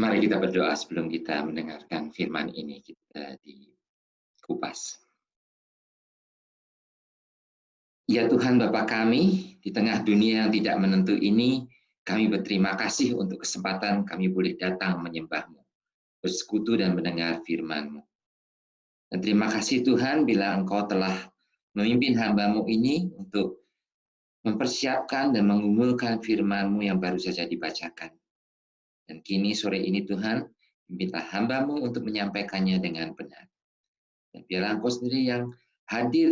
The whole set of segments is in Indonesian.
Mari kita berdoa sebelum kita mendengarkan firman ini kita dikupas. Ya Tuhan Bapa kami, di tengah dunia yang tidak menentu ini, kami berterima kasih untuk kesempatan kami boleh datang menyembah-Mu, bersekutu dan mendengar firman-Mu. Dan terima kasih Tuhan bila Engkau telah memimpin hamba-Mu ini untuk mempersiapkan dan mengumumkan firman-Mu yang baru saja dibacakan. Dan kini sore ini Tuhan, minta hamba-Mu untuk menyampaikannya dengan benar. Dan biarlah Engkau sendiri yang hadir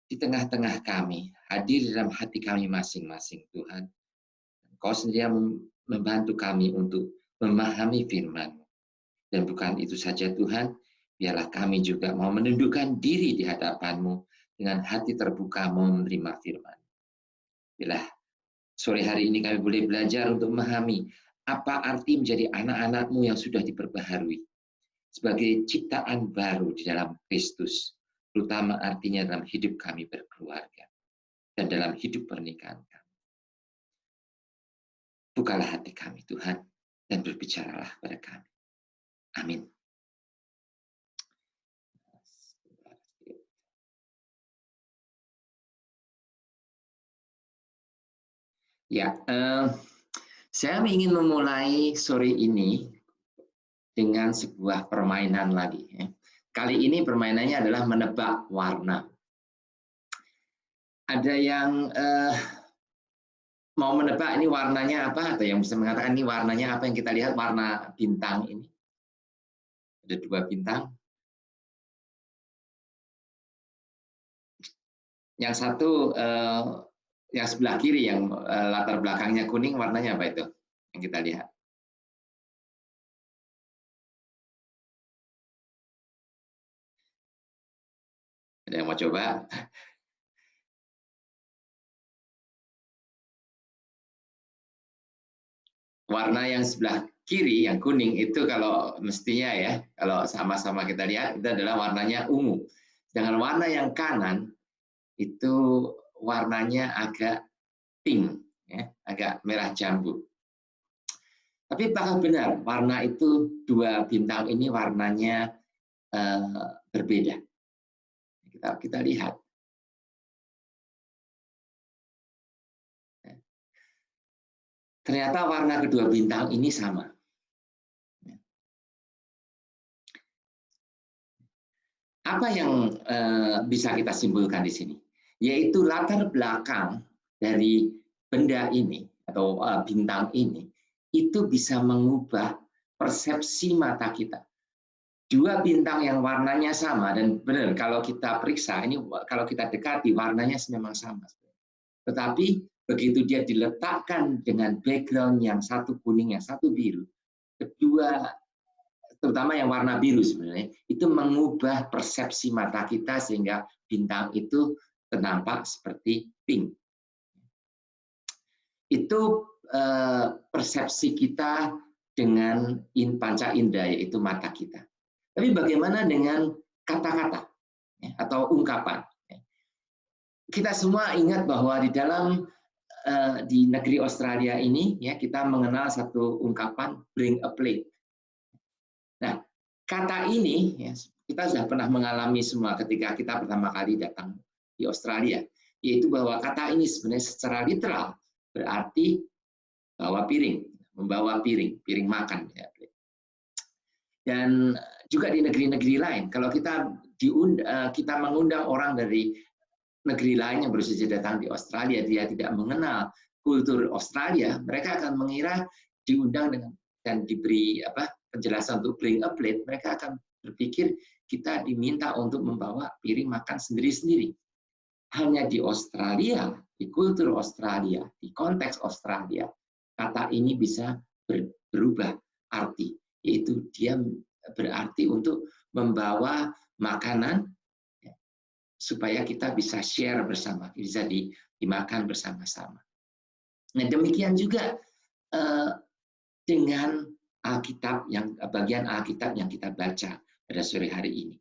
di tengah-tengah kami, hadir di dalam hati kami masing-masing Tuhan. Engkau sendiri yang membantu kami untuk memahami firman-Mu. Dan bukan itu saja Tuhan, biarlah kami juga mau menundukkan diri di hadapan-Mu dengan hati terbuka mau menerima firman. Biarlah sore hari ini kami boleh belajar untuk memahami apa arti menjadi anak-anak-Mu yang sudah diperbaharui sebagai ciptaan baru di dalam Kristus, terutama artinya dalam hidup kami berkeluarga dan dalam hidup pernikahan kami. Bukalah hati kami Tuhan dan berbicaralah pada kami. Amin. Ya, saya ingin memulai sore ini dengan sebuah permainan lagi. Kali ini permainannya adalah menebak warna. Ada yang mau menebak ini warnanya apa, atau yang bisa mengatakan ini warnanya apa yang kita lihat warna bintang ini? Ada 2 bintang. Yang satu, yang sebelah kiri yang latar belakangnya kuning, warnanya apa itu? Yang kita lihat. Ada yang mau coba? Warna yang sebelah kiri, yang kuning, itu kalau mestinya ya, kalau sama-sama kita lihat, itu adalah warnanya ungu. Sedangkan warna yang kanan, itu warnanya agak pink, ya, agak merah jambu. Tapi apakah benar warna itu 2 bintang ini warnanya berbeda? Kita lihat. Ternyata warna kedua bintang ini sama. Apa yang bisa kita simpulkan di sini? Yaitu latar belakang dari benda ini atau bintang ini itu bisa mengubah persepsi mata kita. 2 bintang yang warnanya sama, dan benar kalau kita periksa ini, kalau kita dekati warnanya memang sama. Tetapi begitu dia diletakkan dengan background yang satu kuning, yang satu biru, kedua, terutama yang warna biru sebenarnya, itu mengubah persepsi mata kita sehingga bintang itu nampak seperti pink. Itu persepsi kita dengan panca indera, yaitu mata kita. Tapi bagaimana dengan kata-kata atau ungkapan? Kita semua ingat bahwa di dalam di negeri Australia ini ya, kita mengenal satu ungkapan bring a plate. Nah, kata ini ya, kita sudah pernah mengalami semua ketika kita pertama kali datang di Australia, yaitu bahwa kata ini sebenarnya secara literal berarti bawa piring, membawa piring makan ya. Dan juga di negeri-negeri lain, kalau kita mengundang orang dari negeri lain yang baru saja datang di Australia, dia tidak mengenal kultur Australia, mereka akan mengira diundang dan diberi penjelasan untuk bring a plate, mereka akan berpikir kita diminta untuk membawa piring makan sendiri-sendiri. Hanya di Australia, di kultur Australia, di konteks Australia, kata ini bisa berubah arti, yaitu dia berarti untuk membawa makanan supaya kita bisa share bersama, bisa dimakan bersama-sama. Nah, demikian juga dengan Alkitab, yang bagian Alkitab yang kita baca pada sore hari ini.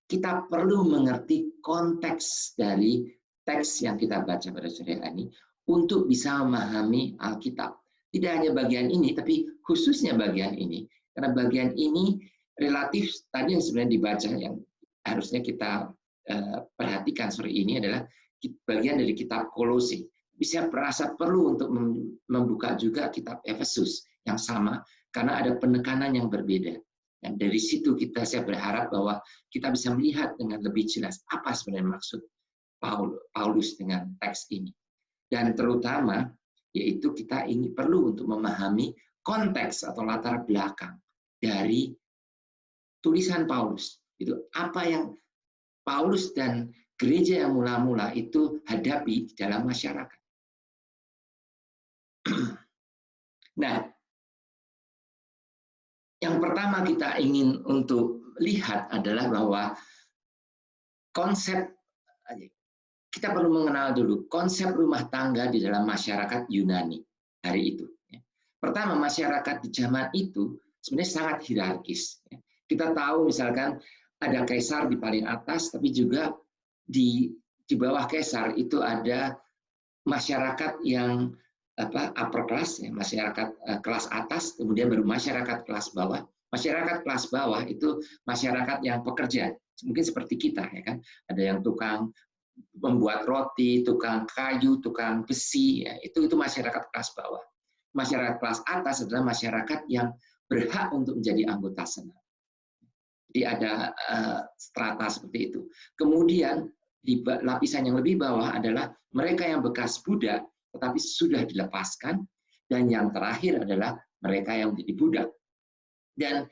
Kita perlu mengerti konteks dari teks yang kita baca pada sore hari ini untuk bisa memahami Alkitab. Tidak hanya bagian ini, tapi khususnya bagian ini. Karena bagian ini relatif, tadi yang sebenarnya dibaca, yang harusnya kita perhatikan sore ini adalah bagian dari kitab Kolose. Bisa merasa perlu untuk membuka juga kitab Efesus yang sama, karena ada penekanan yang berbeda. Dan dari situ saya berharap bahwa kita bisa melihat dengan lebih jelas apa sebenarnya maksud Paulus dengan teks ini. Dan terutama, yaitu kita ini perlu untuk memahami konteks atau latar belakang dari tulisan Paulus. Itu apa yang Paulus dan gereja yang mula-mula itu hadapi di dalam masyarakat. Nah, yang pertama kita ingin untuk lihat adalah bahwa konsep, kita perlu mengenal dulu konsep rumah tangga di dalam masyarakat Yunani hari itu. Pertama, masyarakat di zaman itu sebenarnya sangat hierarkis. Kita tahu misalkan ada kaisar di paling atas, tapi juga di bawah kaisar itu ada masyarakat yang upper class, masyarakat kelas atas, kemudian baru masyarakat kelas bawah. Masyarakat kelas bawah itu masyarakat yang pekerja, mungkin seperti kita, ya kan? Ada yang tukang membuat roti, tukang kayu, tukang besi, ya, itu masyarakat kelas bawah. Masyarakat kelas atas adalah masyarakat yang berhak untuk menjadi anggota senat. Jadi ada strata seperti itu. Kemudian di lapisan yang lebih bawah adalah mereka yang bekas budak tetapi sudah dilepaskan, dan yang terakhir adalah mereka yang menjadi budak. Dan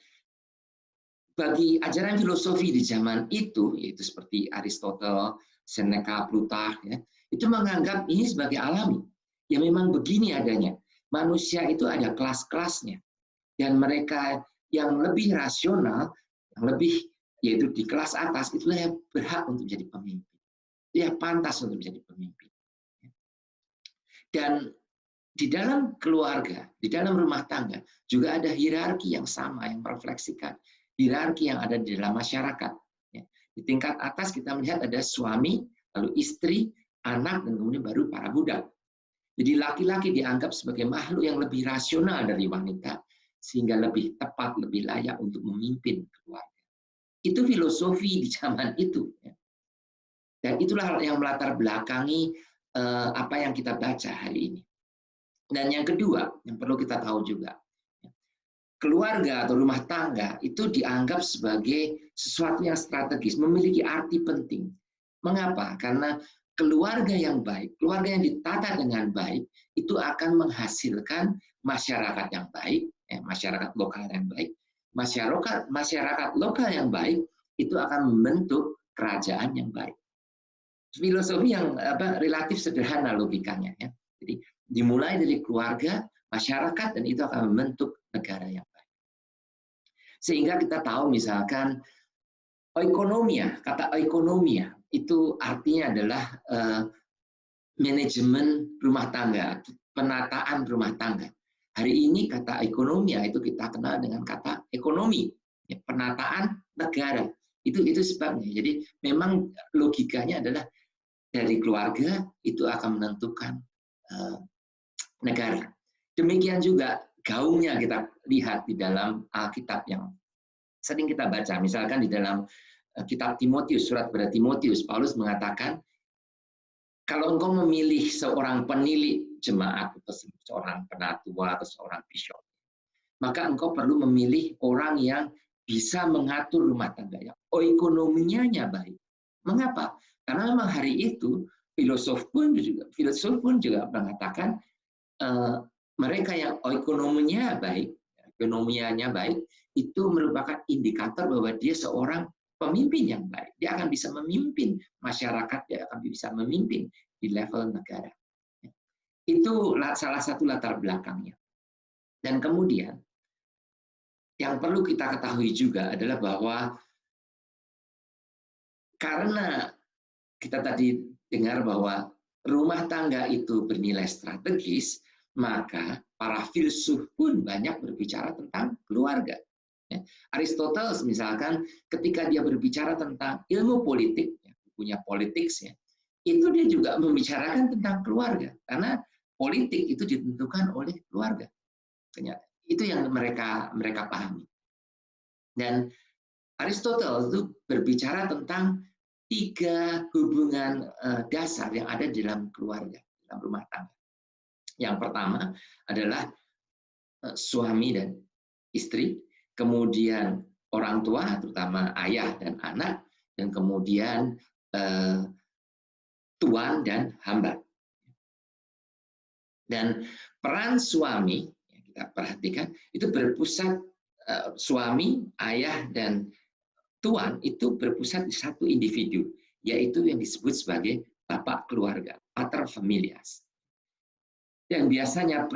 bagi ajaran filosofi di zaman itu, yaitu seperti Aristotle, Seneca, Plutarch, ya, itu menganggap ini sebagai alami. Ya memang begini adanya. Manusia itu ada kelas-kelasnya. Dan mereka yang lebih rasional, yang lebih, yaitu di kelas atas, itulah yang berhak untuk menjadi pemimpin. Dia pantas untuk menjadi pemimpin. Dan di dalam keluarga, di dalam rumah tangga, juga ada hierarki yang sama, yang merefleksikan hierarki yang ada di dalam masyarakat. Di tingkat atas kita melihat ada suami, lalu istri, anak, dan kemudian baru para budak. Jadi laki-laki dianggap sebagai makhluk yang lebih rasional dari wanita, sehingga lebih tepat, lebih layak untuk memimpin keluarga. Itu filosofi di zaman itu. Dan itulah yang melatar belakangi apa yang kita baca hari ini. Dan yang kedua, yang perlu kita tahu juga, keluarga atau rumah tangga itu dianggap sebagai sesuatu yang strategis, memiliki arti penting. Mengapa? Karena keluarga yang baik, keluarga yang ditata dengan baik, itu akan menghasilkan masyarakat yang baik, masyarakat lokal yang baik. Masyarakat lokal yang baik itu akan membentuk kerajaan yang baik. Filosofi yang relatif sederhana logikanya, ya. Jadi dimulai dari keluarga, masyarakat, dan itu akan membentuk negara yang baik. Sehingga kita tahu misalkan oikonomia, kata oikonomia itu artinya adalah manajemen rumah tangga, penataan rumah tangga. Hari ini kata ekonomia itu kita kenal dengan kata ekonomi, ya, penataan negara. Itu sebabnya. Jadi memang logikanya adalah dari keluarga itu akan menentukan negara. Demikian juga gaungnya kita lihat di dalam Alkitab yang sering kita baca. Misalkan di dalam kitab Timotius, surat kepada Timotius, Paulus mengatakan, kalau engkau memilih seorang penilik jemaat, atau seorang penatua, atau seorang bishop, maka engkau perlu memilih orang yang bisa mengatur rumah tangga, yang ekonominya baik. Mengapa? Karena memang hari itu filosof pun juga mengatakan mereka yang ekonominya baik, itu merupakan indikator bahwa dia seorang pemimpin yang baik. Dia akan bisa memimpin masyarakat, dia akan bisa memimpin di level negara. Itu salah satu latar belakangnya. Dan kemudian yang perlu kita ketahui juga adalah bahwa karena kita tadi dengar bahwa rumah tangga itu bernilai strategis, maka para filsuf pun banyak berbicara tentang keluarga. Aristoteles misalkan ketika dia berbicara tentang ilmu politik, punya politics, itu dia juga membicarakan tentang keluarga. Karena politik itu ditentukan oleh keluarga. Itu yang mereka pahami. Dan Aristoteles itu berbicara tentang 3 hubungan dasar yang ada di dalam keluarga, dalam rumah tangga. Yang pertama adalah suami dan istri, kemudian orang tua, terutama ayah dan anak, dan kemudian tuan dan hamba. Dan peran suami, yang kita perhatikan, itu berpusat, suami, ayah, dan tuan itu berpusat di satu individu, yaitu yang disebut sebagai bapak keluarga, pater familias. Dan biasanya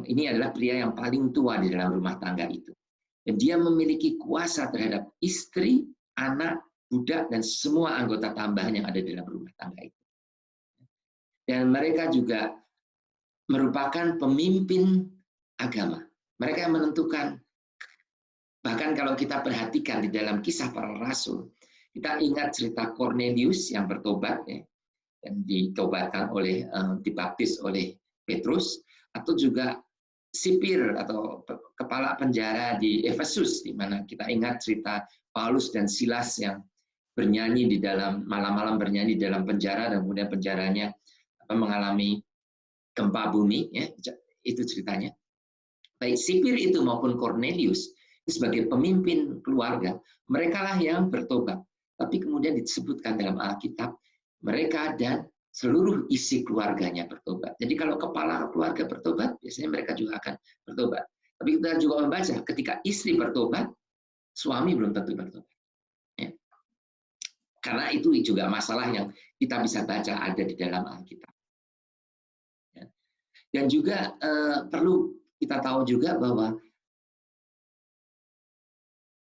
ini adalah pria yang paling tua di dalam rumah tangga itu. Dan dia memiliki kuasa terhadap istri, anak, budak, dan semua anggota tambahan yang ada di dalam rumah tangga itu. Dan mereka juga merupakan pemimpin agama. Mereka yang menentukan. Bahkan kalau kita perhatikan di dalam Kisah Para Rasul, kita ingat cerita Cornelius yang bertobat, ya, dan dibaptis oleh Petrus, atau juga sipir atau kepala penjara di Efesus, di mana kita ingat cerita Paulus dan Silas yang bernyanyi di dalam malam-malam bernyanyi di dalam penjara, dan kemudian penjaranya mengalami gempa bumi, ya, itu ceritanya. Baik sipir itu maupun Cornelius sebagai pemimpin keluarga, mereka lah yang bertobat. Tapi kemudian disebutkan dalam Alkitab, mereka dan seluruh isi keluarganya bertobat. Jadi kalau kepala keluarga bertobat, biasanya mereka juga akan bertobat. Tapi kita juga membaca, ketika istri bertobat, suami belum tentu bertobat. Ya. Karena itu juga masalah yang kita bisa baca ada di dalam Alkitab. Ya. Dan juga perlu kita tahu juga bahwa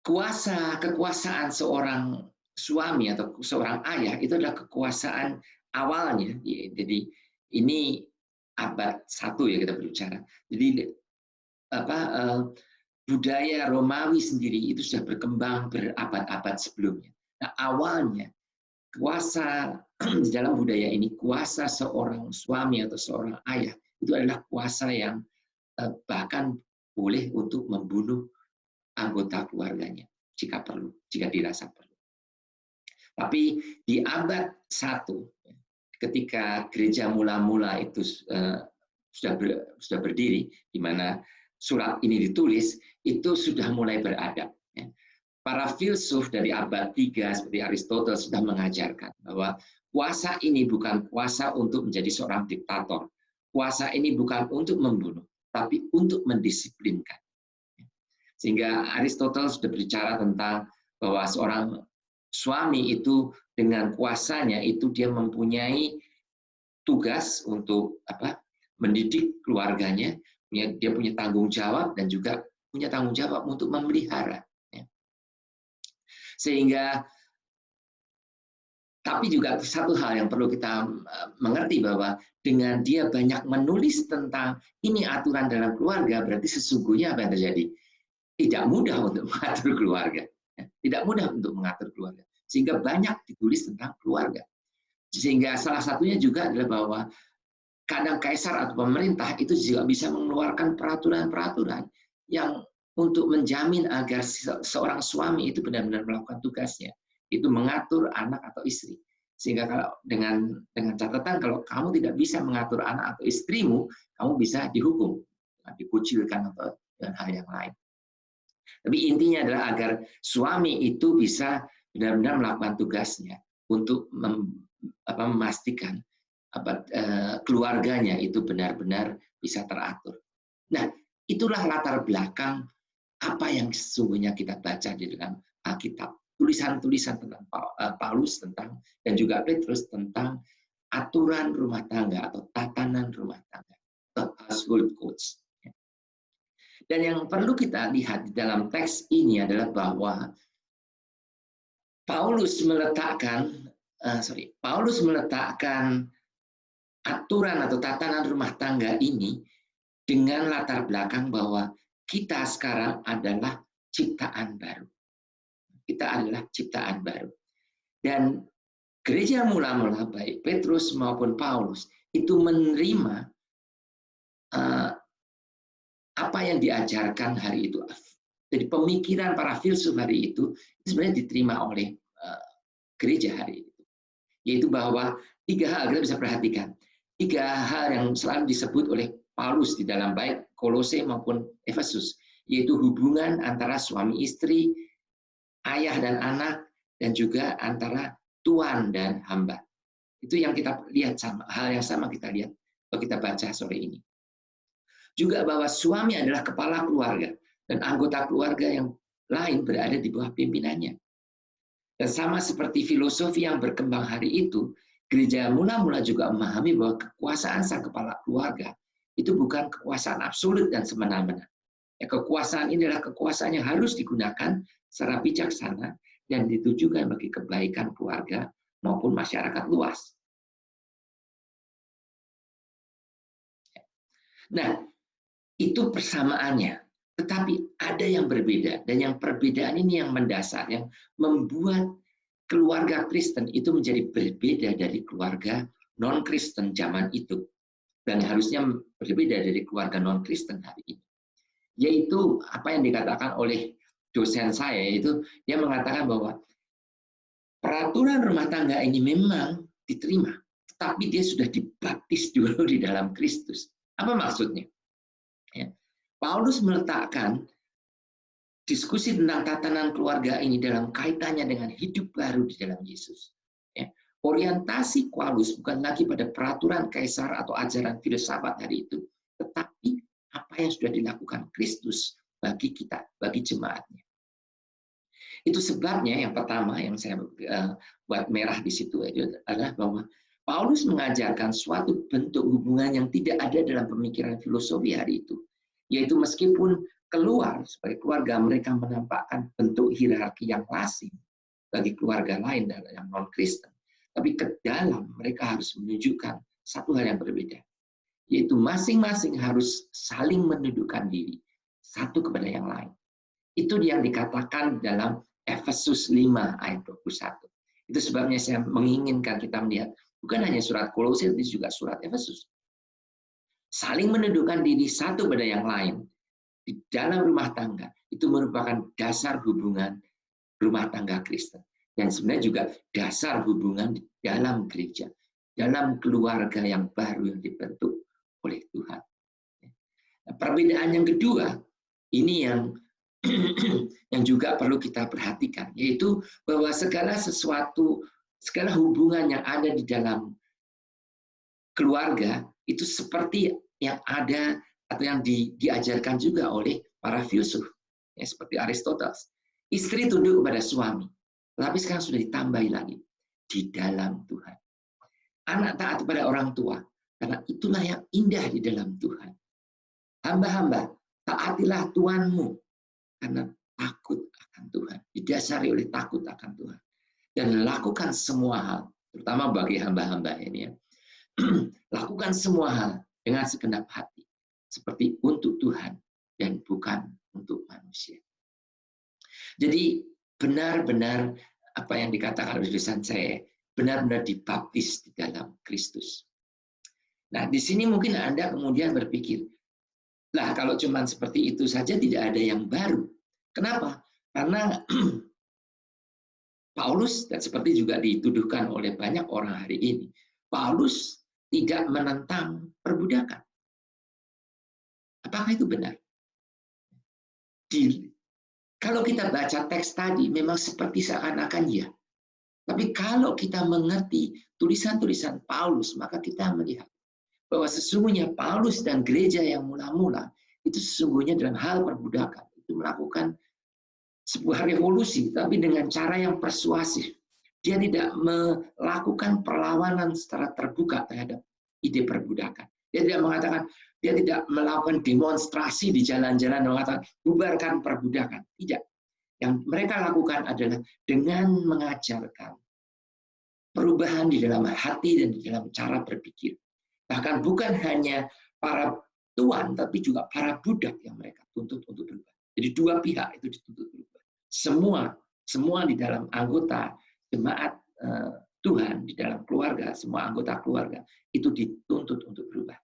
kekuasaan seorang suami atau seorang ayah itu adalah kekuasaan awalnya. Jadi ini abad 1 ya kita berbicara. Jadi budaya Romawi sendiri itu sudah berkembang berabad-abad sebelumnya. Nah, awalnya kuasa di dalam budaya ini, kuasa seorang suami atau seorang ayah itu adalah kuasa yang bahkan boleh untuk membunuh anggota keluarganya jika perlu, jika dirasa perlu. Tapi di abad 1, ketika gereja mula-mula itu sudah berdiri, di mana surat ini ditulis, itu sudah mulai beradab. Para filsuf dari abad 3 seperti Aristoteles sudah mengajarkan bahwa kuasa ini bukan kuasa untuk menjadi seorang diktator. Kuasa ini bukan untuk membunuh, tapi untuk mendisiplinkan. Sehingga Aristoteles sudah berbicara tentang bahwa seorang suami itu dengan kuasanya itu dia mempunyai tugas untuk mendidik keluarganya, dia punya tanggung jawab dan juga punya tanggung jawab untuk memelihara. Sehingga tapi juga satu hal yang perlu kita mengerti bahwa dengan dia banyak menulis tentang ini aturan dalam keluarga, berarti sesungguhnya apa yang terjadi? Tidak mudah untuk mengatur keluarga. Tidak mudah untuk mengatur keluarga. Sehingga banyak ditulis tentang keluarga. Sehingga salah satunya juga adalah bahwa kadang kaisar atau pemerintah itu juga bisa mengeluarkan peraturan-peraturan yang untuk menjamin agar seorang suami itu benar-benar melakukan tugasnya. Itu mengatur anak atau istri. Sehingga kalau dengan catatan kalau kamu tidak bisa mengatur anak atau istrimu, kamu bisa dihukum, dikucilkan atau dan hal yang lain. Tapi intinya adalah agar suami itu bisa benar-benar melakukan tugasnya untuk memastikan keluarganya itu benar-benar bisa teratur. Nah, itulah latar belakang apa yang sesungguhnya kita baca di dalam Alkitab. Tulisan-tulisan tentang Paulus tentang dan juga Petrus tentang aturan rumah tangga atau tatanan rumah tangga atau household codes. Dan yang perlu kita lihat di dalam teks ini adalah bahwa Paulus meletakkan aturan atau tatanan rumah tangga ini dengan latar belakang bahwa kita sekarang adalah ciptaan baru. Kita adalah ciptaan baru. Dan gereja mula-mula baik Petrus maupun Paulus itu menerima apa yang diajarkan hari itu. Jadi pemikiran para filsuf hari itu sebenarnya diterima oleh gereja hari itu. Yaitu bahwa 3 hal, kita bisa perhatikan. 3 hal yang selalu disebut oleh Paulus di dalam baik Kolose maupun Efesus, yaitu hubungan antara suami istri, ayah dan anak, dan juga antara tuan dan hamba. Itu yang kita lihat sama, hal yang sama kita lihat kalau kita baca sore ini. Juga bahwa suami adalah kepala keluarga dan anggota keluarga yang lain berada di bawah pimpinannya. Dan sama seperti filosofi yang berkembang hari itu, gereja mula-mula juga memahami bahwa kekuasaan sang kepala keluarga itu bukan kekuasaan absolut dan semena-mena. Ya, kekuasaan ini adalah kekuasaan yang harus digunakan secara bijaksana dan ditujukan bagi kebaikan keluarga maupun masyarakat luas. Nah, itu persamaannya. Tetapi ada yang berbeda, dan yang perbedaan ini yang mendasar, yang membuat keluarga Kristen itu menjadi berbeda dari keluarga non-Kristen zaman itu, dan harusnya berbeda dari keluarga non-Kristen hari ini. Yaitu apa yang dikatakan oleh dosen saya, itu dia mengatakan bahwa peraturan rumah tangga ini memang diterima, tetapi dia sudah dibaptis dulu di dalam Kristus. Apa maksudnya? Ya. Paulus meletakkan diskusi tentang tatanan keluarga ini dalam kaitannya dengan hidup baru di dalam Yesus. Ya. Orientasi Paulus bukan lagi pada peraturan kaisar atau ajaran filsafat hari itu, tetapi apa yang sudah dilakukan Kristus bagi kita, bagi jemaatnya. Itu sebabnya yang pertama yang saya buat merah di situ adalah bahwa Paulus mengajarkan suatu bentuk hubungan yang tidak ada dalam pemikiran filosofi hari itu. Yaitu meskipun keluar sebagai keluarga mereka menampakkan bentuk hierarki yang lazim bagi keluarga lain dan yang non-Kristen, tapi ke dalam mereka harus menunjukkan satu hal yang berbeda, yaitu masing-masing harus saling menundukkan diri satu kepada yang lain. Itu yang dikatakan dalam Efesus 5 ayat 21. Itu sebabnya saya menginginkan kita melihat bukan hanya surat Kolose, tapi juga surat Efesus. Saling menundukkan diri satu pada yang lain di dalam rumah tangga itu merupakan dasar hubungan rumah tangga Kristen, dan sebenarnya juga dasar hubungan di dalam gereja, dalam keluarga yang baru yang dibentuk oleh Tuhan. Nah, perbedaan yang kedua ini yang juga perlu kita perhatikan, yaitu bahwa segala hubungan yang ada di dalam keluarga itu seperti yang ada atau yang diajarkan juga oleh para filsuf, ya, seperti Aristoteles. Istri tunduk kepada suami, tetapi sekarang sudah ditambahi lagi di dalam Tuhan. Anak taat kepada orang tua, karena itulah yang indah di dalam Tuhan. Hamba-hamba, taatilah Tuhanmu, karena takut akan Tuhan, didasari oleh takut akan Tuhan. Dan lakukan semua hal, terutama bagi hamba-hamba ini ya. Lakukan semua hal dengan segenap hati, seperti untuk Tuhan dan bukan untuk manusia. Jadi benar-benar apa yang dikatakan oleh dosen saya, benar-benar dibaptis di dalam Kristus. Nah, di sini mungkin Anda kemudian berpikir, lah kalau cuma seperti itu saja tidak ada yang baru. Kenapa? Karena Paulus, dan seperti juga dituduhkan oleh banyak orang hari ini, Paulus tidak menentang perbudakan. Apakah itu benar? Kalau kita baca teks tadi, memang seperti seakan-akan ya. Tapi kalau kita mengerti tulisan-tulisan Paulus, maka kita melihat bahwa sesungguhnya Paulus dan gereja yang mula-mula, itu sesungguhnya dalam hal perbudakan, itu melakukan sebuah revolusi, tapi dengan cara yang persuasif. Dia tidak melakukan perlawanan secara terbuka terhadap ide perbudakan. Dia tidak mengatakan, dia tidak melakukan demonstrasi di jalan-jalan mengatakan bubarkan perbudakan. Tidak. Yang mereka lakukan adalah dengan mengajarkan perubahan di dalam hati dan di dalam cara berpikir. Bahkan bukan hanya para tuan, tapi juga para budak yang mereka tuntut untuk berubah. Jadi dua pihak itu dituntut berubah. Semua di dalam anggota jemaat Tuhan, di dalam keluarga, semua anggota keluarga itu dituntut untuk berubah.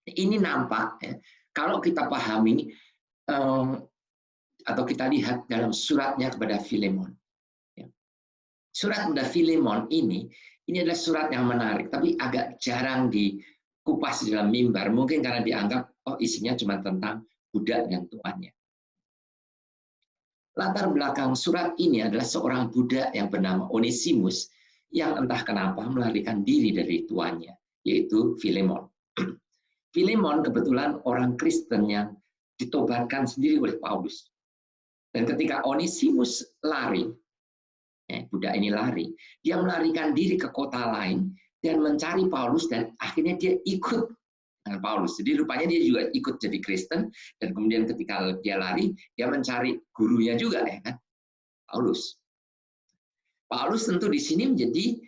Ini nampak ya, Kalau kita pahami atau kita lihat dalam suratnya kepada Filemon, surat kepada Filemon ini adalah surat yang menarik, tapi agak jarang dikupas di dalam mimbar, mungkin karena dianggap isinya cuma tentang budak dan tuannya. Latar belakang surat ini adalah seorang budak yang bernama Onesimus yang entah kenapa melarikan diri dari tuannya, yaitu Filemon. Filemon kebetulan orang Kristen yang ditobatkan sendiri oleh Paulus. Dan ketika Onesimus lari, budak ini lari, dia melarikan diri ke kota lain dan mencari Paulus, dan akhirnya dia ikut dengan Paulus. Jadi rupanya dia juga ikut jadi Kristen, dan kemudian ketika dia lari, dia mencari gurunya juga, ya kan? Paulus. Paulus tentu di sini menjadi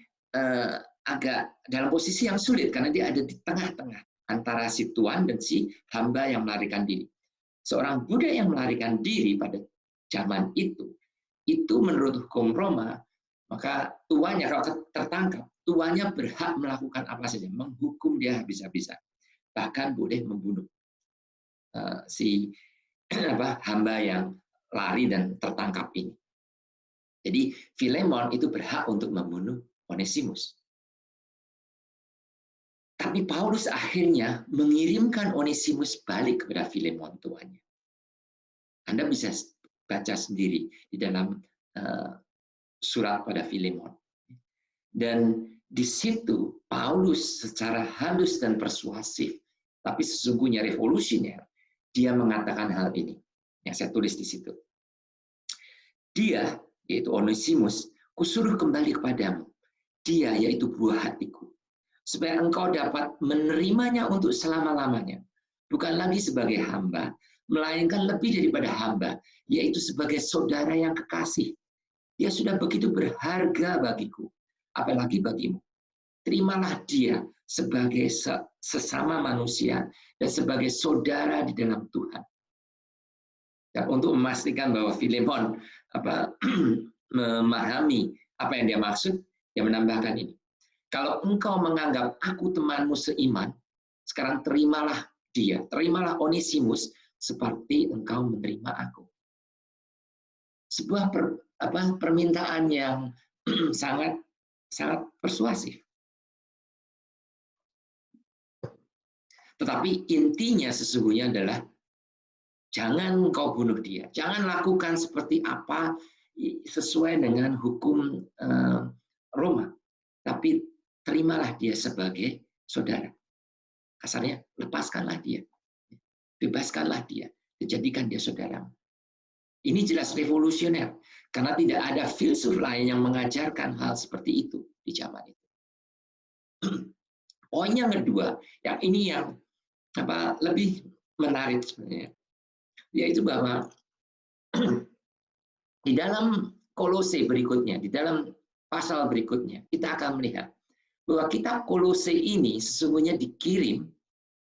agak dalam posisi yang sulit karena dia ada di tengah-tengah antara si tuan dan si hamba yang melarikan diri. Seorang budak yang melarikan diri pada zaman itu menurut hukum Roma, maka tuannya kalau tertangkap, tuannya berhak melakukan apa saja, menghukum dia habis-habisan, bahkan boleh membunuh si hamba yang lari dan tertangkap ini. Jadi Filemon itu berhak untuk membunuh Onesimus. Tapi Paulus akhirnya mengirimkan Onesimus balik kepada Filemon tuannya. Anda bisa baca sendiri di dalam surat pada Filemon. Dan di situ Paulus secara halus dan persuasif, tapi sesungguhnya revolusioner, dia mengatakan hal ini yang saya tulis di situ. Dia, yaitu Onesimus, kusuruh kembali kepadamu. Dia, yaitu buah hatiku, supaya engkau dapat menerimanya untuk selama-lamanya, bukan lagi sebagai hamba, melainkan lebih daripada hamba, yaitu sebagai saudara yang kekasih. Dia sudah begitu berharga bagiku, apalagi bagimu. Terimalah dia sebagai sesama manusia dan sebagai saudara di dalam Tuhan. Dan untuk memastikan bahwa Filemon memahami apa yang dia maksud, dia menambahkan ini. Kalau engkau menganggap aku temanmu seiman, sekarang terimalah dia, terimalah Onesimus seperti engkau menerima aku. Sebuah permintaan yang sangat persuasif. Tetapi intinya sesungguhnya adalah jangan engkau bunuh dia, jangan lakukan seperti apa sesuai dengan hukum Roma, tapi terimalah dia sebagai saudara. Kasarnya, lepaskanlah dia, bebaskanlah dia, dijadikan dia saudaramu. Ini jelas revolusioner, karena tidak ada filsuf lain yang mengajarkan hal seperti itu di zaman itu. Poin yang kedua, yang ini yang lebih menarik sebenarnya, yaitu bahwa di dalam Kolose berikutnya, di dalam pasal berikutnya, kita akan melihat bahwa kitab Kolose ini sesungguhnya dikirim,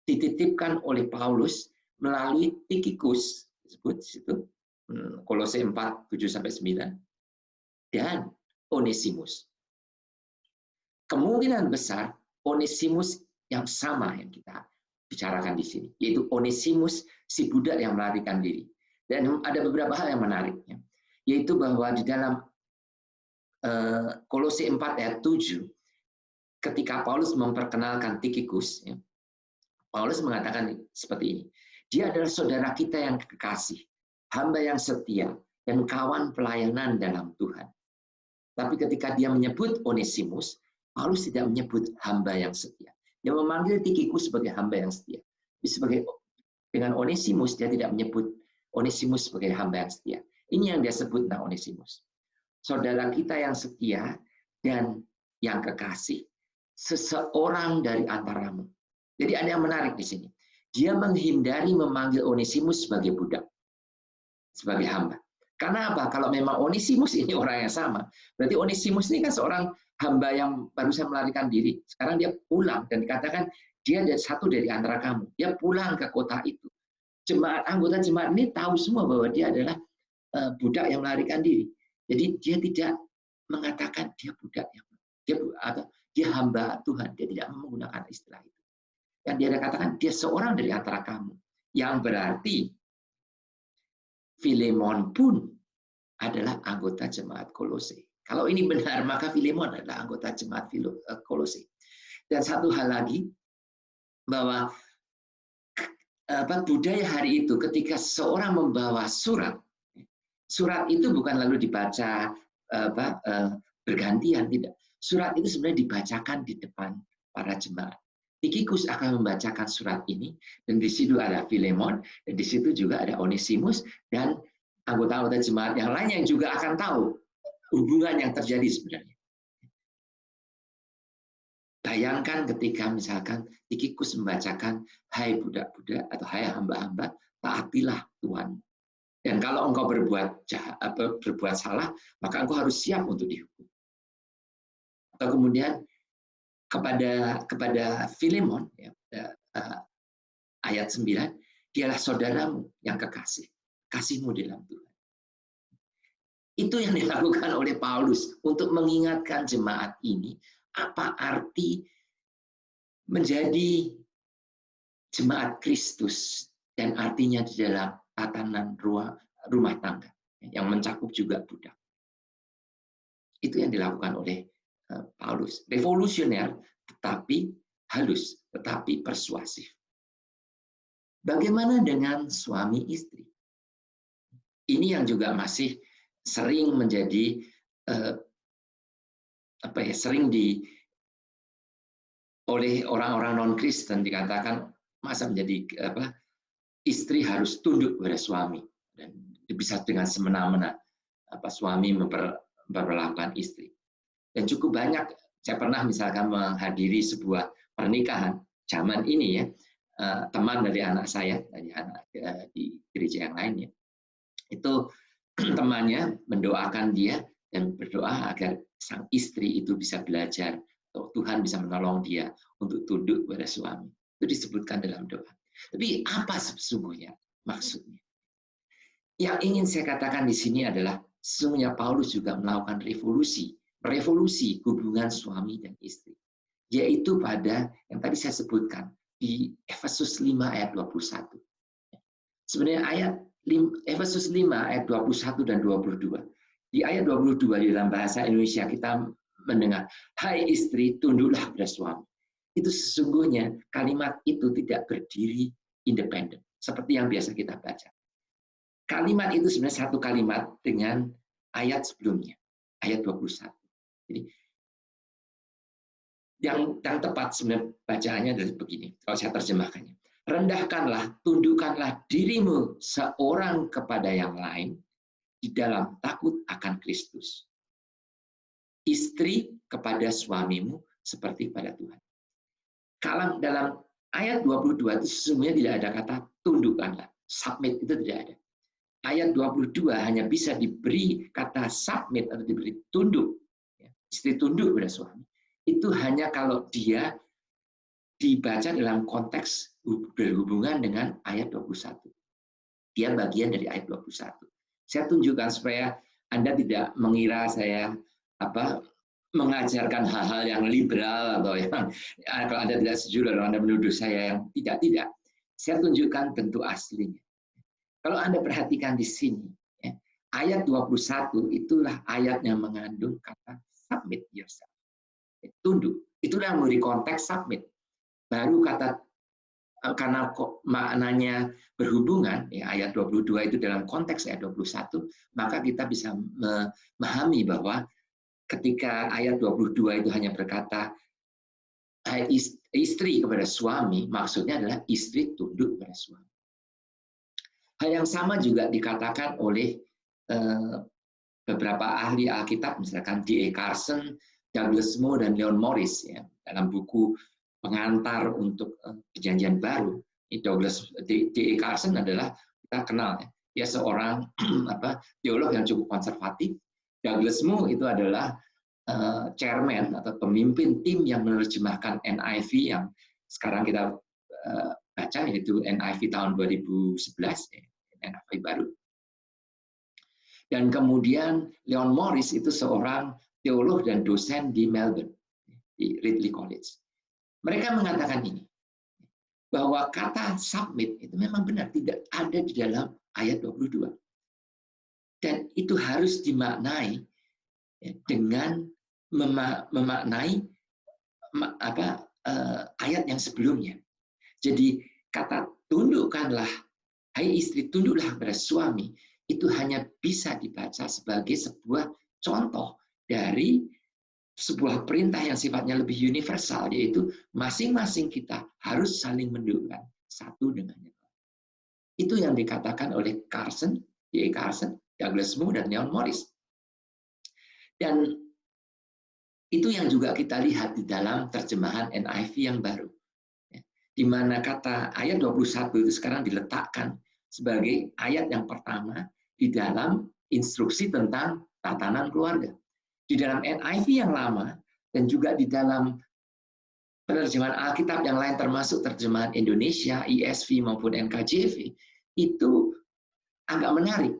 dititipkan oleh Paulus melalui Tikhikus, disebut di situ, Kolose 4, 7-9, dan Onesimus. Kemungkinan besar Onesimus yang sama yang kita bicarakan di sini, yaitu Onesimus si budak yang melarikan diri. Dan ada beberapa hal yang menariknya, yaitu bahwa di dalam Kolose 4 ayat 7, ketika Paulus memperkenalkan Tikhikus, Paulus mengatakan seperti ini, dia adalah saudara kita yang kekasih, hamba yang setia, dan kawan pelayanan dalam Tuhan. Tapi ketika dia menyebut Onesimus, Paulus tidak menyebut hamba yang setia. Dia memanggil Tikhikus sebagai hamba yang setia. Dengan Onesimus, dia tidak menyebut Onesimus sebagai hamba yang setia. Ini yang dia sebut tentang Onesimus. Saudara kita yang setia dan yang kekasih. Seseorang dari antaramu. Jadi ada yang menarik di sini. Dia menghindari memanggil Onesimus sebagai budak, sebagai hamba. Karena apa? Kalau memang Onesimus ini orang yang sama, berarti Onesimus ini kan seorang hamba yang barusan melarikan diri. Sekarang dia pulang dan dikatakan dia satu dari antara kamu. Dia pulang ke kota itu. Anggota jemaat ini tahu semua bahwa dia adalah budak yang melarikan diri. Jadi dia tidak mengatakan dia budak atau dia hamba Tuhan. Dia tidak menggunakan istilah itu. Yang dia katakan dia seorang dari antara kamu. Yang berarti Filemon pun adalah anggota jemaat Kolose. Kalau ini benar, maka Filemon adalah anggota jemaat Kolose. Dan satu hal lagi, bahwa budaya hari itu ketika seorang membawa surat itu bukan lalu dibaca bergantian, tidak. Surat itu sebenarnya dibacakan di depan para jemaat. Tikikus akan membacakan surat ini, dan di situ ada Filemon, dan di situ juga ada Onesimus, dan anggota-anggota jemaat yang lain yang juga akan tahu hubungan yang terjadi sebenarnya. Bayangkan ketika misalkan Tikikus membacakan, hai budak-budak atau hai hamba-hamba, taatilah Tuhan. Dan kalau engkau berbuat jahat, berbuat salah, maka engkau harus siap untuk dihukum. Atau kemudian kepada Filemon, ya, ayat 9, dialah saudaramu yang kekasih, kasihmu dalam Tuhan. Itu yang dilakukan oleh Paulus untuk mengingatkan jemaat ini apa arti menjadi jemaat Kristus, dan artinya di dalam tatanan rumah tangga yang mencakup juga budak. Itu yang dilakukan oleh Paulus. Revolusioner, tetapi halus, tetapi persuasif. Bagaimana dengan suami istri? Ini yang juga masih sering menjadi sering oleh orang-orang non-Kristen dikatakan, masa menjadi istri harus tunduk pada suami, dan bisa dengan semena-mena suami memperlakukan istri. Dan cukup banyak, saya pernah misalkan menghadiri sebuah pernikahan zaman ini, ya, teman dari anak saya, dari anak di gereja yang lainnya, itu temannya mendoakan dia dan berdoa agar sang istri itu bisa belajar, atau Tuhan bisa menolong dia untuk tunduk pada suami. Itu disebutkan dalam doa. Tapi apa sesungguhnya maksudnya? Yang ingin saya katakan di sini adalah sesungguhnya Paulus juga melakukan revolusi hubungan suami dan istri, yaitu pada yang tadi saya sebutkan di Efesus 5 ayat 21. Sebenarnya Efesus 5 ayat 21 dan 22. Di ayat 22 di dalam bahasa Indonesia kita mendengar, hai istri, tunduklah pada suami. Itu sesungguhnya kalimat itu tidak berdiri independen, seperti yang biasa kita baca. Kalimat itu sebenarnya satu kalimat dengan ayat sebelumnya, ayat 21. Jadi yang tepat sebenarnya bacaannya dari begini, kalau saya terjemahkannya. Rendahkanlah, tundukkanlah dirimu seorang kepada yang lain di dalam takut akan Kristus. Istri kepada suamimu seperti pada Tuhan. Kalau dalam ayat 22 itu sesungguhnya tidak ada kata tundukkanlah, submit itu tidak ada. Ayat 22 hanya bisa diberi kata submit atau diberi tunduk. Istri tunduk pada suami. Itu hanya kalau dia dibaca dalam konteks berhubungan dengan ayat 21. Dia bagian dari ayat 21. Saya tunjukkan supaya Anda tidak mengira saya mengajarkan hal-hal yang liberal atau yang kalau Anda tidak setuju dan Anda menuduh saya yang tidak. Saya tunjukkan bentuk aslinya. Kalau Anda perhatikan di sini, ya, ayat 21 itulah ayat yang mengandung kata submit yourself. Tunduk. Itulah yang memberi konteks submit. Baru kata, karena maknanya berhubungan, ya, ayat 22 itu dalam konteks ayat 21, maka kita bisa memahami bahwa ketika ayat 22 itu hanya berkata istri kepada suami, maksudnya adalah istri tunduk kepada suami. Hal yang sama juga dikatakan oleh beberapa ahli Alkitab, misalkan D.A. Carson, Douglas Moo, dan Leon Morris, ya, dalam buku pengantar untuk Perjanjian Baru. D.A. Carson adalah, kita kenal, ya, dia seorang teolog yang cukup konservatif. Douglas Moo itu adalah chairman atau pemimpin tim yang menerjemahkan NIV yang sekarang kita baca, yaitu NIV tahun 2011, ya, NIV baru. Dan kemudian Leon Morris itu seorang teolog dan dosen di Melbourne, di Ridley College. Mereka mengatakan ini, bahwa kata submit itu memang benar tidak ada di dalam ayat 22. Dan itu harus dimaknai dengan memaknai ayat yang sebelumnya. Jadi kata tundukkanlah, hai istri tunduklah kepada suami, itu hanya bisa dibaca sebagai sebuah contoh dari sebuah perintah yang sifatnya lebih universal, yaitu masing-masing kita harus saling mendukung satu dengan yang lain. Itu yang dikatakan oleh Carson, D.A. Carson, Douglas Moo, dan Leon Morris. Dan itu yang juga kita lihat di dalam terjemahan NIV yang baru. Di mana kata ayat 21 itu sekarang diletakkan sebagai ayat yang pertama di dalam instruksi tentang tatanan keluarga. Di dalam NIV yang lama dan juga di dalam penerjemahan Alkitab yang lain termasuk terjemahan Indonesia, ESV maupun NKJV, itu agak menarik.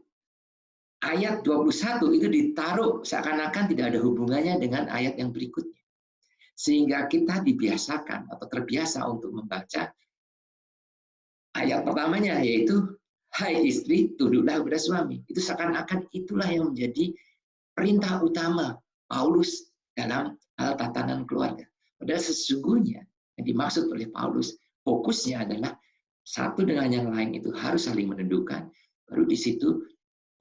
Ayat 21 itu ditaruh seakan-akan tidak ada hubungannya dengan ayat yang berikutnya. Sehingga kita dibiasakan atau terbiasa untuk membaca ayat pertamanya, yaitu hai istri, tunduklah kepada suami. Itu seakan-akan itulah yang menjadi perintah utama Paulus dalam hal tatanan keluarga. Padahal sesungguhnya yang dimaksud oleh Paulus, fokusnya adalah satu dengan yang lain itu harus saling menundukkan. Baru di situ,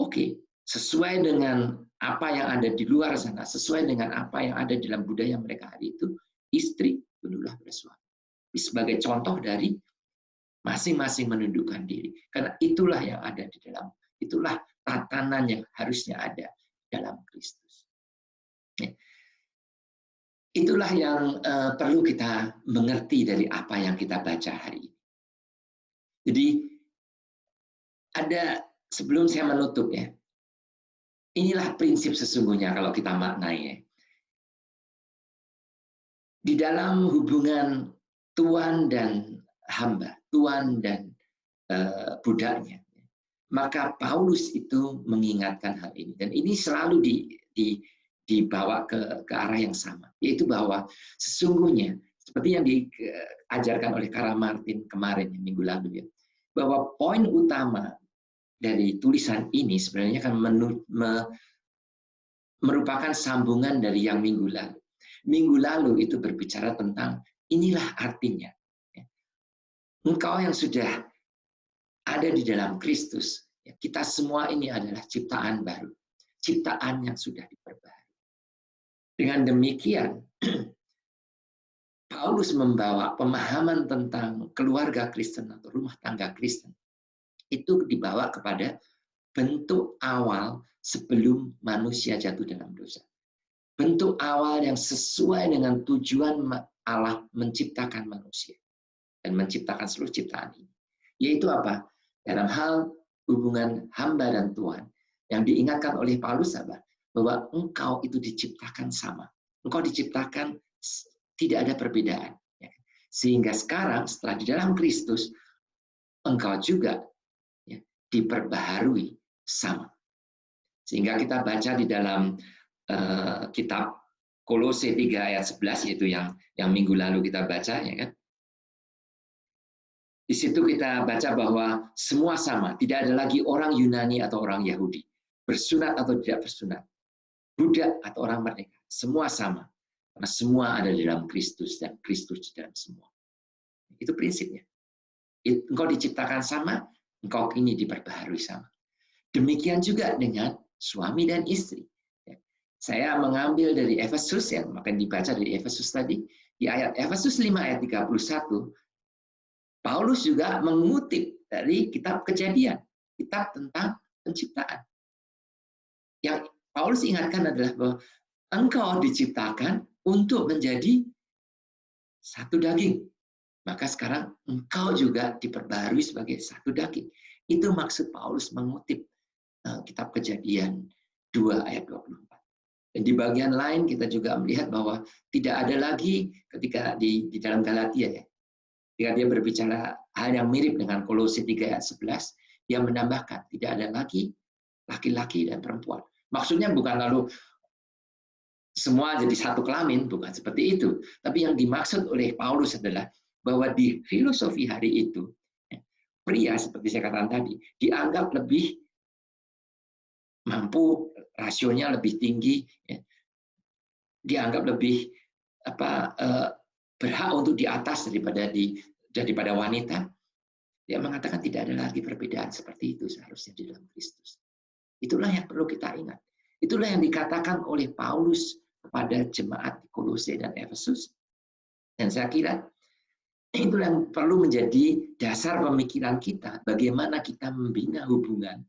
oke, sesuai dengan apa yang ada di luar sana, sesuai dengan apa yang ada dalam budaya mereka hari itu, istri tunduklah pada suami. Sebagai contoh dari masing-masing menundukkan diri. Karena itulah yang ada di dalam, itulah tatanan yang harusnya ada dalam Kristus. Itulah yang perlu kita mengerti dari apa yang kita baca hari ini. Jadi, ada, sebelum saya menutup ya, inilah prinsip sesungguhnya kalau kita maknai. Di dalam hubungan tuan dan hamba, tuan dan budaknya, maka Paulus itu mengingatkan hal ini. Dan ini selalu dibawa ke arah yang sama, yaitu bahwa sesungguhnya, seperti yang diajarkan oleh Karl Martin kemarin, minggu lalu, ya, bahwa poin utama dari tulisan ini sebenarnya kan merupakan sambungan dari yang minggu lalu. Minggu lalu itu berbicara tentang inilah artinya. Engkau yang sudah ada di dalam Kristus, kita semua ini adalah ciptaan baru. Ciptaan yang sudah diperbaharui. Dengan demikian, Paulus membawa pemahaman tentang keluarga Kristen atau rumah tangga Kristen itu dibawa kepada bentuk awal sebelum manusia jatuh dalam dosa. Bentuk awal yang sesuai dengan tujuan Allah menciptakan manusia dan menciptakan seluruh ciptaan ini. Yaitu apa? Dalam hal hubungan hamba dan Tuhan yang diingatkan oleh Paulus bahwa engkau itu diciptakan sama. Engkau diciptakan tidak ada perbedaan. Sehingga sekarang setelah di dalam Kristus engkau juga diperbaharui sama. Sehingga kita baca di dalam kitab Kolose 3 ayat 11, yaitu yang minggu lalu kita baca, ya kan? Di situ kita baca bahwa semua sama, tidak ada lagi orang Yunani atau orang Yahudi, bersunat atau tidak bersunat, budak atau orang merdeka, semua sama. Karena semua ada di dalam Kristus dan Kristus di dalam semua. Itu prinsipnya. Engkau diciptakan sama, engkau ini diperbaharui sama. Demikian juga dengan suami dan istri. Saya mengambil dari Efesus, yang akan dibaca dari Efesus tadi, di ayat Efesus 5 ayat 31, Paulus juga mengutip dari kitab Kejadian, kitab tentang penciptaan. Yang Paulus ingatkan adalah bahwa engkau diciptakan untuk menjadi satu daging. Maka sekarang engkau juga diperbarui sebagai satu daging. Itu maksud Paulus mengutip kitab Kejadian 2 ayat 24. Dan di bagian lain kita juga melihat bahwa tidak ada lagi ketika di dalam Galatia, ya, ketika dia berbicara hal yang mirip dengan Kolose 3 ayat 11, dia menambahkan tidak ada lagi laki-laki dan perempuan. Maksudnya bukan lalu semua jadi satu kelamin, bukan seperti itu. Tapi yang dimaksud oleh Paulus adalah bahwa di filosofi hari itu, pria seperti saya katakan tadi, dianggap lebih mampu, rasionya lebih tinggi, dianggap lebih berhak untuk di atas daripada wanita. Dia mengatakan tidak ada lagi perbedaan seperti itu seharusnya di dalam Kristus. Itulah yang perlu kita ingat. Itulah yang dikatakan oleh Paulus kepada jemaat di Kolose dan Efesus. Dan saya kira itulah yang perlu menjadi dasar pemikiran kita, bagaimana kita membina hubungan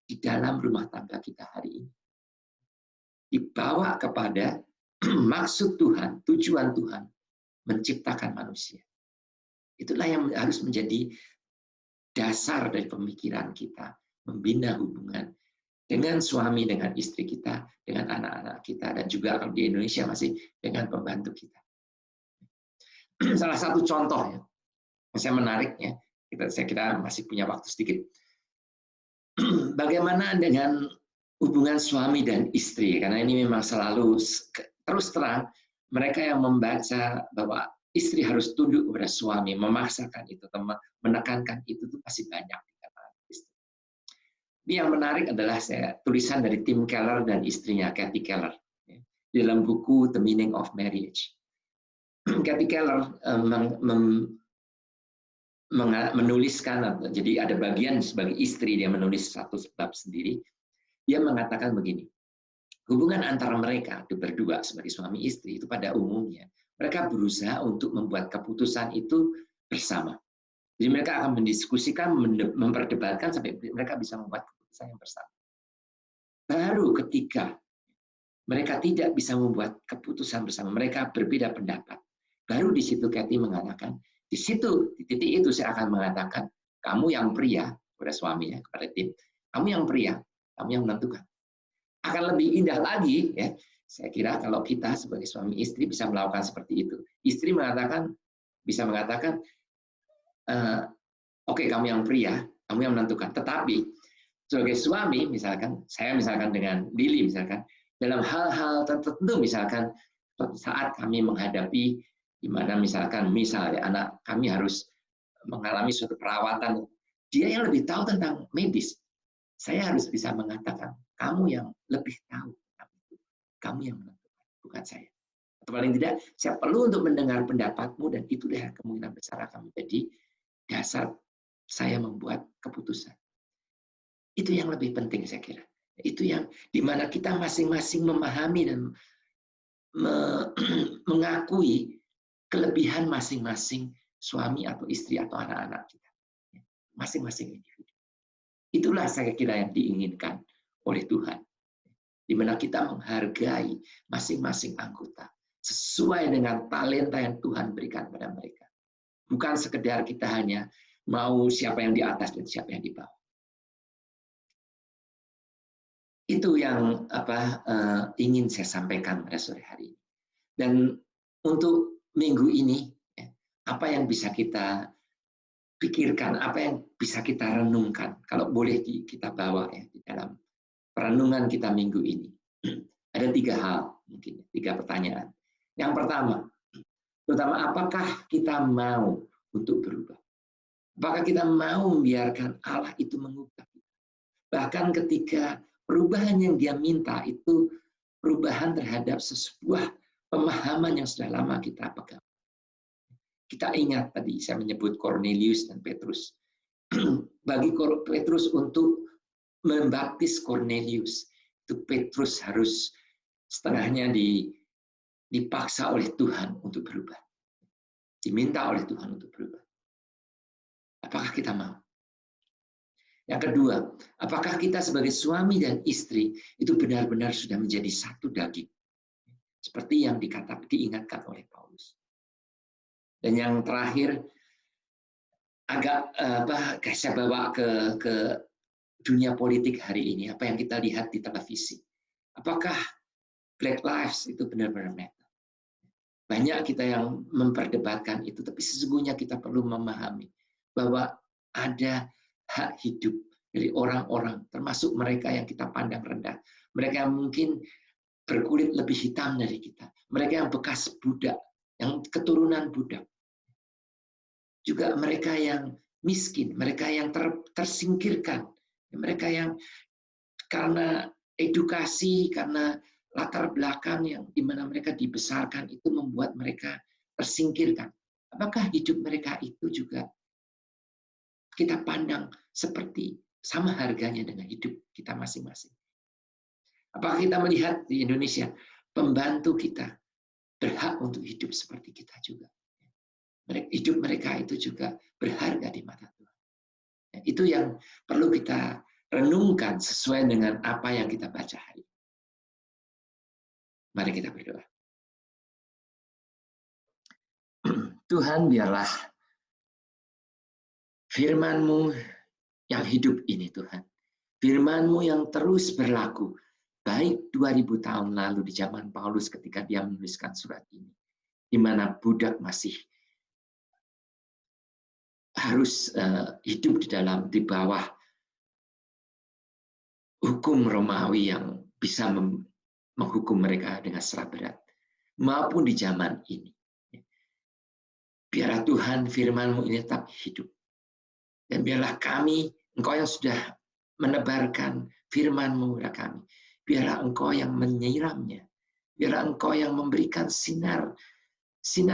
di dalam rumah tangga kita hari ini. Dibawa kepada maksud Tuhan, tujuan Tuhan menciptakan manusia. Itulah yang harus menjadi dasar dari pemikiran kita, membina hubungan dengan suami, dengan istri kita, dengan anak-anak kita, dan juga kalau di Indonesia masih dengan pembantu kita. Salah satu contoh yang saya menarik, saya kira masih punya waktu sedikit. Bagaimana dengan hubungan suami dan istri? Karena ini memang selalu terus terang mereka yang membaca bahwa istri harus tunduk kepada suami, memaksakan itu, menekankan itu pasti banyak. Ini yang menarik adalah tulisan dari Tim Keller dan istrinya Kathy Keller dalam buku The Meaning of Marriage. Kathy Keller menuliskan, jadi ada bagian sebagai istri dia menulis satu bab sendiri. Dia mengatakan begini, hubungan antara mereka berdua sebagai suami istri itu pada umumnya mereka berusaha untuk membuat keputusan itu bersama. Jadi mereka akan mendiskusikan, memperdebatkan sampai mereka bisa membuat keputusan yang bersama. Baru ketika mereka tidak bisa membuat keputusan bersama, mereka berbeda pendapat. Baru di situ Kathy mengatakan, di titik itu saya akan mengatakan, kamu yang pria, kepada suaminya, kepada Tim, kamu yang pria, kamu yang menentukan. Akan lebih indah lagi, saya kira kalau kita sebagai suami istri bisa melakukan seperti itu. Istri bisa mengatakan, oke, kamu yang pria, kamu yang menentukan. Tetapi sebagai suami, saya dengan Lily dalam hal-hal tertentu, saat kami menghadapi di mana misalnya anak kami harus mengalami suatu perawatan, dia yang lebih tahu tentang medis. Saya harus bisa mengatakan, kamu yang lebih tahu, kamu yang menentukan, bukan saya. Atau paling tidak, saya perlu untuk mendengar pendapatmu, dan itulah kemungkinan besar akan menjadi dasar saya membuat keputusan. Itu yang lebih penting saya kira. Itu yang dimana kita masing-masing memahami dan mengakui kelebihan masing-masing suami atau istri atau anak-anak kita. Masing-masing individu. Itulah saya kira yang diinginkan oleh Tuhan. Di mana kita menghargai masing-masing anggota sesuai dengan talenta yang Tuhan berikan pada mereka. Bukan sekedar kita hanya mau siapa yang di atas dan siapa yang di bawah. Itu yang ingin saya sampaikan pada sore hari ini. Dan untuk minggu ini, apa yang bisa kita pikirkan, apa yang bisa kita renungkan, kalau boleh kita bawa di dalam perenungan kita minggu ini. Ada 3 hal, mungkin 3 pertanyaan. Yang pertama, apakah kita mau untuk berubah? Apakah kita mau membiarkan Allah itu mengubah kita? Bahkan ketika perubahan yang dia minta itu perubahan terhadap sebuah pemahaman yang sudah lama kita pegang. Kita ingat tadi saya menyebut Cornelius dan Petrus. Bagi Petrus untuk membaptis Cornelius, itu Petrus harus setengahnya dipaksa oleh Tuhan untuk berubah. Diminta oleh Tuhan untuk berubah. Apakah kita mau? Yang kedua, apakah kita sebagai suami dan istri itu benar-benar sudah menjadi satu daging? Seperti yang diingatkan oleh Paulus. Dan yang terakhir, agak saya bawa ke dunia politik hari ini, apa yang kita lihat di televisi. Apakah Black Lives itu benar-benar matter? Banyak kita yang memperdebatkan itu, tapi sesungguhnya kita perlu memahami bahwa ada hak hidup dari orang-orang, termasuk mereka yang kita pandang rendah. Mereka yang mungkin berkulit lebih hitam dari kita. Mereka yang bekas budak, yang keturunan budak. juga mereka yang miskin, mereka yang tersingkirkan, mereka yang karena edukasi, karena latar belakang yang di mana mereka dibesarkan itu membuat mereka tersingkirkan. Apakah hidup mereka itu juga kita pandang seperti sama harganya dengan hidup kita masing-masing? Apakah kita melihat di Indonesia pembantu kita berhak untuk hidup seperti kita juga? Hidup mereka itu juga berharga di mata Tuhan. Itu yang perlu kita renungkan sesuai dengan apa yang kita baca hari ini. Mari kita berdoa. Tuhan, biarlah firman-Mu yang hidup ini, Tuhan. Firman-Mu yang terus berlaku, baik 2000 tahun lalu di zaman Paulus ketika dia menuliskan surat ini, di mana budak masih harus hidup di bawah hukum Romawi yang bisa menghukum mereka dengan secara berat, maupun di zaman ini. Biarlah Tuhan firman-Mu ini tetap hidup. Dan biarlah kami, Engkau yang sudah menebarkan firman-Mu kepada kami, biarlah Engkau yang menyiramnya, biarlah Engkau yang memberikan sinar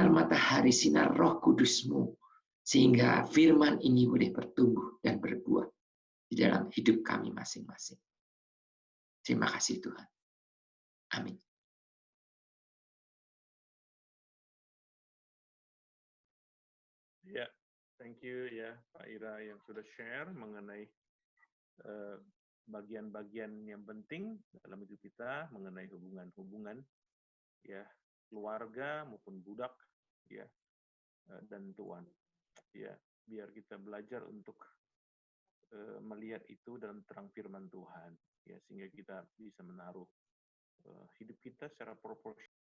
matahari, sinar Roh Kudus-Mu, sehingga firman ini boleh bertumbuh dan berbuah di dalam hidup kami masing-masing. Terima kasih Tuhan. Amin. Ya, thank you ya Pak Ira yang sudah share mengenai bagian-bagian yang penting dalam hidup kita, mengenai hubungan-hubungan ya keluarga maupun budak ya dan tuan. Ya, biar kita belajar untuk melihat itu dalam terang firman Tuhan ya, sehingga kita bisa menaruh hidup kita secara proporsional